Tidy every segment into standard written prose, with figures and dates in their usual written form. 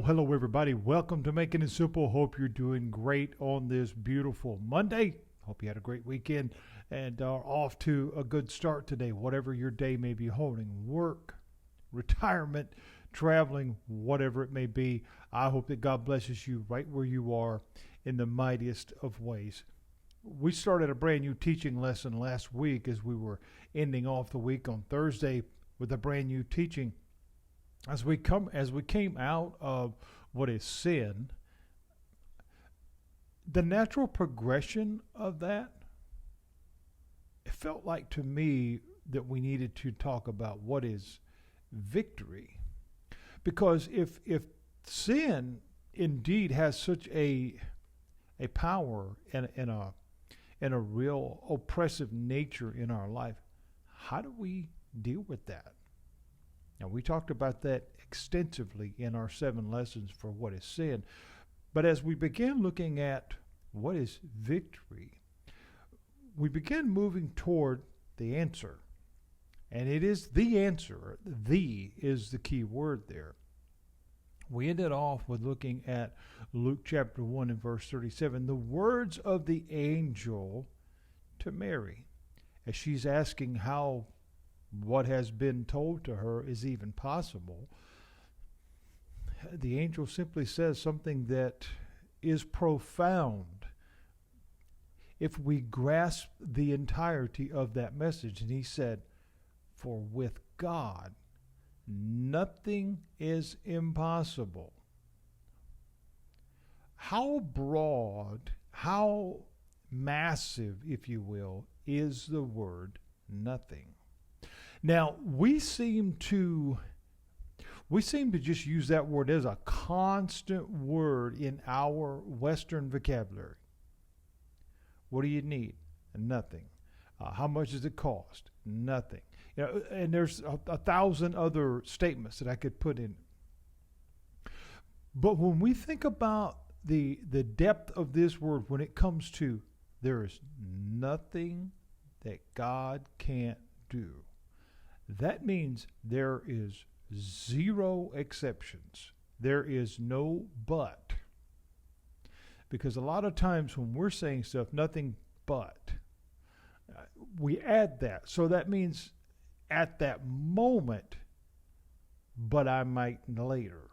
Hello, everybody. Welcome to Making It Simple. Hope you're doing great on this beautiful Monday. Hope you had a great weekend and are off to a good start today, whatever your day may be holding. Work, retirement, traveling, whatever it may be. I hope that God blesses you right where you are in the mightiest of ways. We started a brand new teaching lesson last week as we were ending off the week on Thursday with a brand new teaching. As we came out of what is sin, the natural progression of that, it felt like to me that we needed to talk about what is victory. Because if sin indeed has such a power and a real oppressive nature in our life, how do we deal with that? Now, we talked about that extensively in our 7 lessons for what is sin. But as we began looking at what is victory, we began moving toward the answer. And it is the answer. The is the key word there. We ended off with looking at Luke chapter 1 and verse 37, the words of the angel to Mary, as she's asking how what has been told to her is even possible. The angel simply says something that is profound if we grasp the entirety of that message. And he said, "For with God, nothing is impossible." How broad, how massive, if you will, is the word nothing? Now, we seem to just use that word as a constant word in our Western vocabulary. What do you need? Nothing. How much does it cost? Nothing. And there's a thousand other statements that I could put in. But when we think about the depth of this word, when it comes to there is nothing that God can't do, that means there is zero exceptions. There is no but. Because a lot of times when we're saying stuff, nothing but, we add that. So that means at that moment, but I might later.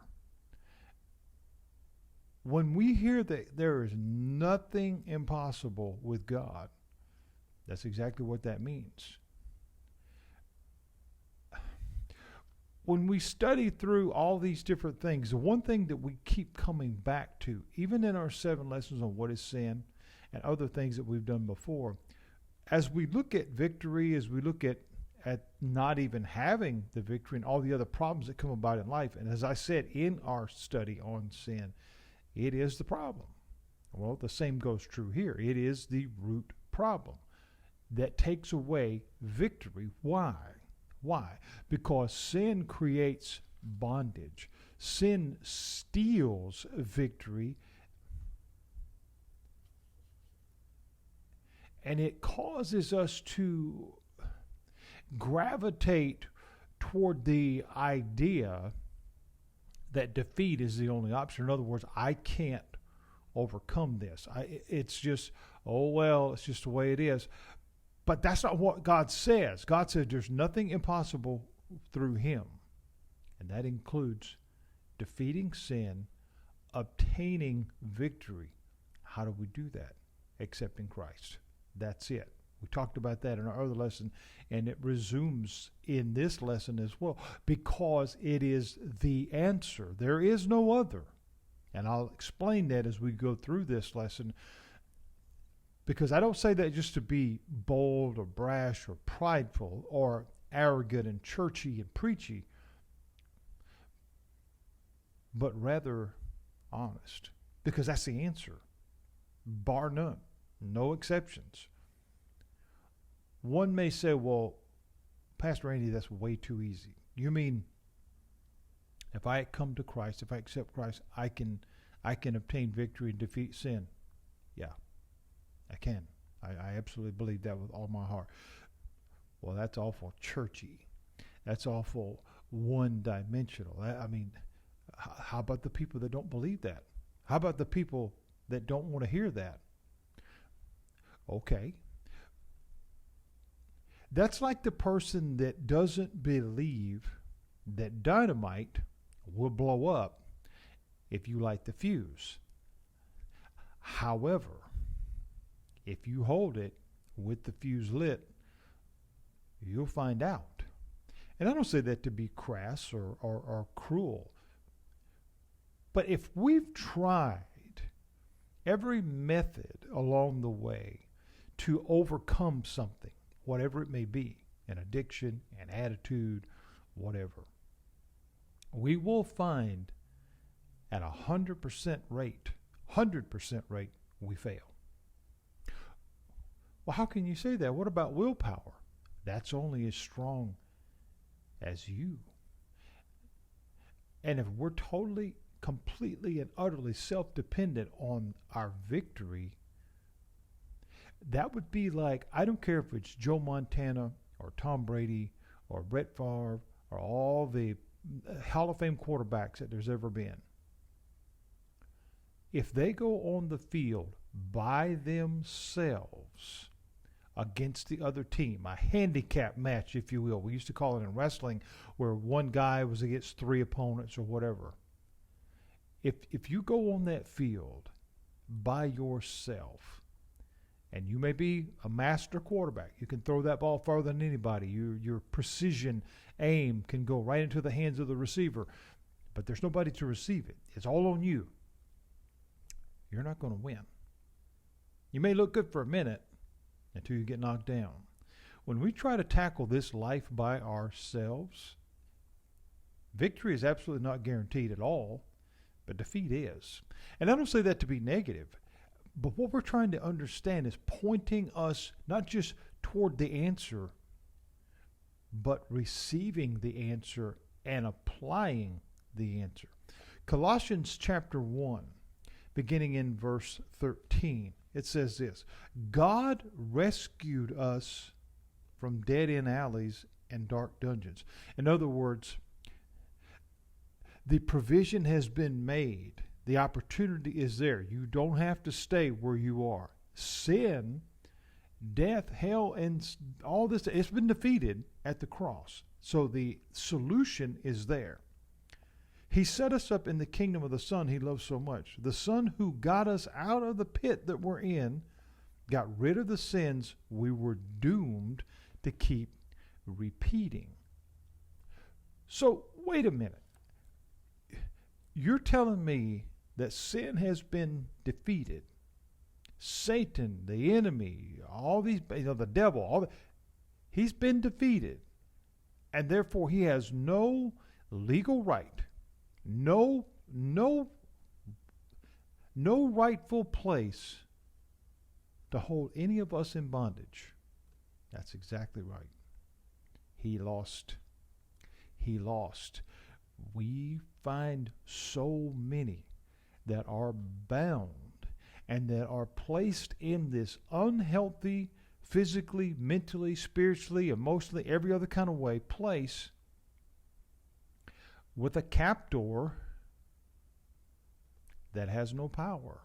When we hear that there is nothing impossible with God, that's exactly what that means. When we study through all these different things, the one thing that we keep coming back to, even in our 7 lessons on what is sin and other things that we've done before, as we look at victory, as we look at not even having the victory and all the other problems that come about in life, and as I said in our study on sin, it is the problem. Well, the same goes true here. It is the root problem that takes away victory. Why? Why? Because sin creates bondage. Sin steals victory. And it causes us to gravitate toward the idea that defeat is the only option. In other words, I can't overcome this. It's just, oh, well, it's just the way it is. But that's not what God says. God says there's nothing impossible through him. And that includes defeating sin, obtaining victory. How do we do that? Accepting Christ. That's it. We talked about that in our other lesson, and it resumes in this lesson as well, because it is the answer. There is no other. And I'll explain that as we go through this lesson, because I don't say that just to be bold or brash or prideful or arrogant and churchy and preachy, but rather honest, because that's the answer, bar none, no exceptions. One may say, well, Pastor Andy, that's way too easy. You mean if I come to Christ, if I accept Christ, I can obtain victory and defeat sin? Yeah, I can. I absolutely believe that with all my heart. Well, that's awful churchy. That's awful one-dimensional. How about the people that don't believe that? How about the people that don't want to hear that? Okay. That's like the person that doesn't believe that dynamite will blow up if you light the fuse. However, if you hold it with the fuse lit, you'll find out. And I don't say that to be crass or cruel. But if we've tried every method along the way to overcome something, whatever it may be, an addiction, an attitude, whatever, we will find at 100% rate, we fail. Well, how can you say that? What about willpower? That's only as strong as you. And if we're totally, completely, and utterly self-dependent on our victory, that would be like, I don't care if it's Joe Montana or Tom Brady or Brett Favre or all the Hall of Fame quarterbacks that there's ever been. If they go on the field by themselves against the other team, a handicap match, if you will. We used to call it in wrestling, where one guy was against three opponents or whatever. If you go on that field by yourself, and you may be a master quarterback, you can throw that ball farther than anybody. Your precision aim can go right into the hands of the receiver, but there's nobody to receive it. It's all on you. You're not going to win. You may look good for a minute until you get knocked down. When we try to tackle this life by ourselves, victory is absolutely not guaranteed at all, but defeat is. And I don't say that to be negative, but what we're trying to understand is pointing us not just toward the answer, but receiving the answer and applying the answer. Colossians chapter 1, beginning in verse 13, it says this: God rescued us from dead-end alleys and dark dungeons. In other words, the provision has been made. The opportunity is there. You don't have to stay where you are. Sin, death, hell, and all this, it's been defeated at the cross. So the solution is there. He set us up in the kingdom of the Son he loves so much. The Son who got us out of the pit that we're in, got rid of the sins we were doomed to keep repeating. So, wait a minute. You're telling me that sin has been defeated. Satan, the enemy, all these, the devil, he's been defeated. And therefore he has no legal right, no rightful place to hold any of us in bondage. That's exactly right. He lost. He lost. We find so many that are bound and that are placed in this unhealthy, physically, mentally, spiritually, emotionally, every other kind of way, place with a captor that has no power.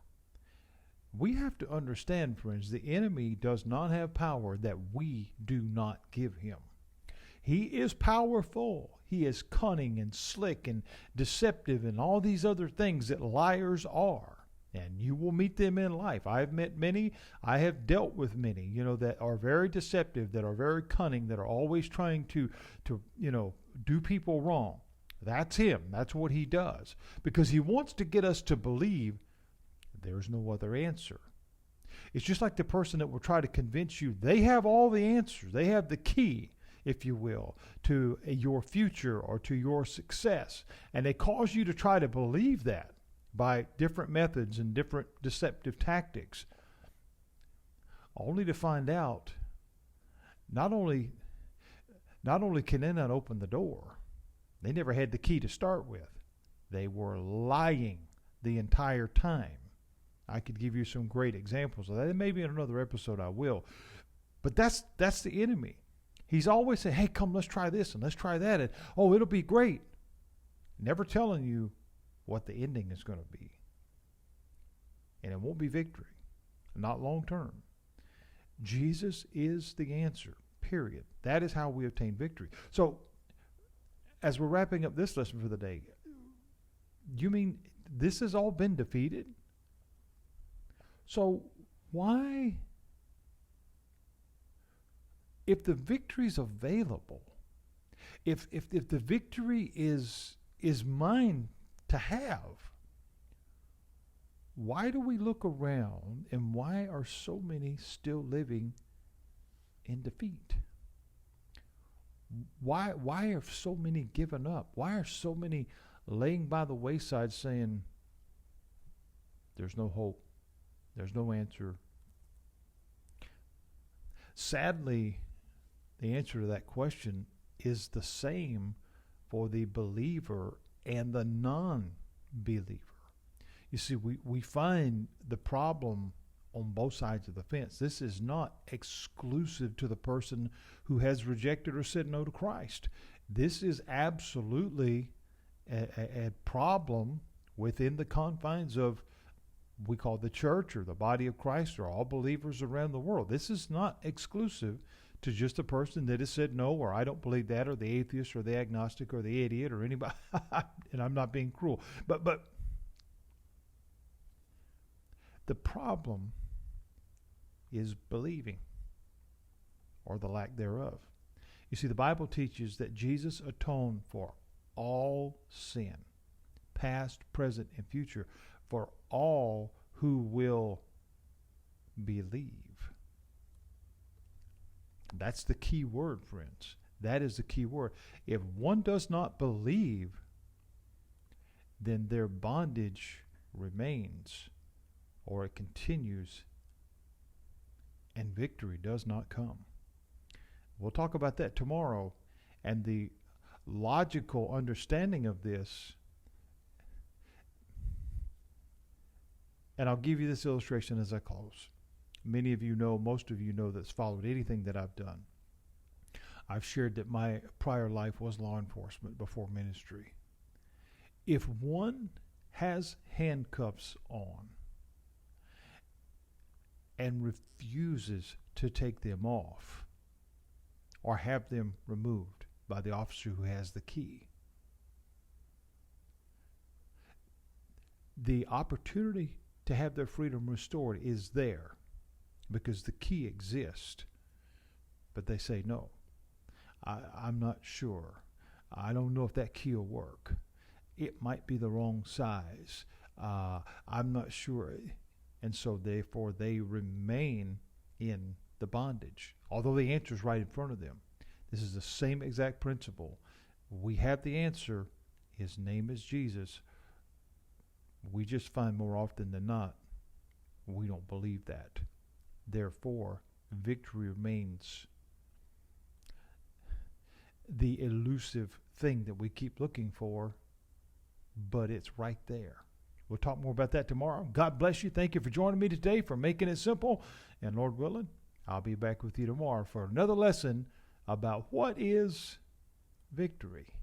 We have to understand, friends, the enemy does not have power that we do not give him. He is powerful. He is cunning and slick and deceptive and all these other things that liars are. And you will meet them in life. I've met many. I have dealt with many, that are very deceptive, that are very cunning, that are always trying to do people wrong. That's him. That's what he does. Because he wants to get us to believe there's no other answer. It's just like the person that will try to convince you they have all the answers. They have the key, if you will, to your future or to your success. And they cause you to try to believe that by different methods and different deceptive tactics, only to find out not only can they not open the door, they never had the key to start with. They were lying the entire time. I could give you some great examples of that. And maybe in another episode I will. But that's the enemy. He's always saying, hey, come, let's try this and let's try that. And, oh, it'll be great. Never telling you what the ending is going to be. And it won't be victory, not long term. Jesus is the answer, period. That is how we obtain victory. So, as we're wrapping up this lesson for the day, you mean this has all been defeated? So, why, if the victory is available, if the victory is mine to have, why do we look around and why are so many still living in defeat? Why are so many given up? Why are so many laying by the wayside saying, there's no hope, there's no answer? Sadly, the answer to that question is the same for the believer and the non-believer. You see, we find the problem on both sides of the fence. This is not exclusive to the person who has rejected or said no to Christ. This is absolutely a problem within the confines of, we call the church or the body of Christ or all believers around the world. This is not exclusive to just a person that has said no, or I don't believe that, or the atheist or the agnostic or the idiot or anybody. And I'm not being cruel. But the problem is believing, or the lack thereof. You see, the Bible teaches that Jesus atoned for all sin, past, present, and future, for all who will believe. That's the key word, friends. That is the key word. If one does not believe, then their bondage remains, or it continues, and victory does not come. We'll talk about that tomorrow, and the logical understanding of this. And I'll give you this illustration as I close. Many of you know, most of you know, that's followed anything that I've done. I've shared that my prior life was law enforcement before ministry. If one has handcuffs on and refuses to take them off or have them removed by the officer who has the key, the opportunity to have their freedom restored is there because the key exists. But they say, no, I'm not sure. I don't know if that key will work. It might be the wrong size. I'm not sure. And so therefore they remain in the bondage, although the answer is right in front of them. This is the same exact principle. We have the answer. His name is Jesus. We just find more often than not, we don't believe that. Therefore, victory remains the elusive thing that we keep looking for, but it's right there. We'll talk more about that tomorrow. God bless you. Thank you for joining me today, for making it simple. And Lord willing, I'll be back with you tomorrow for another lesson about what is victory.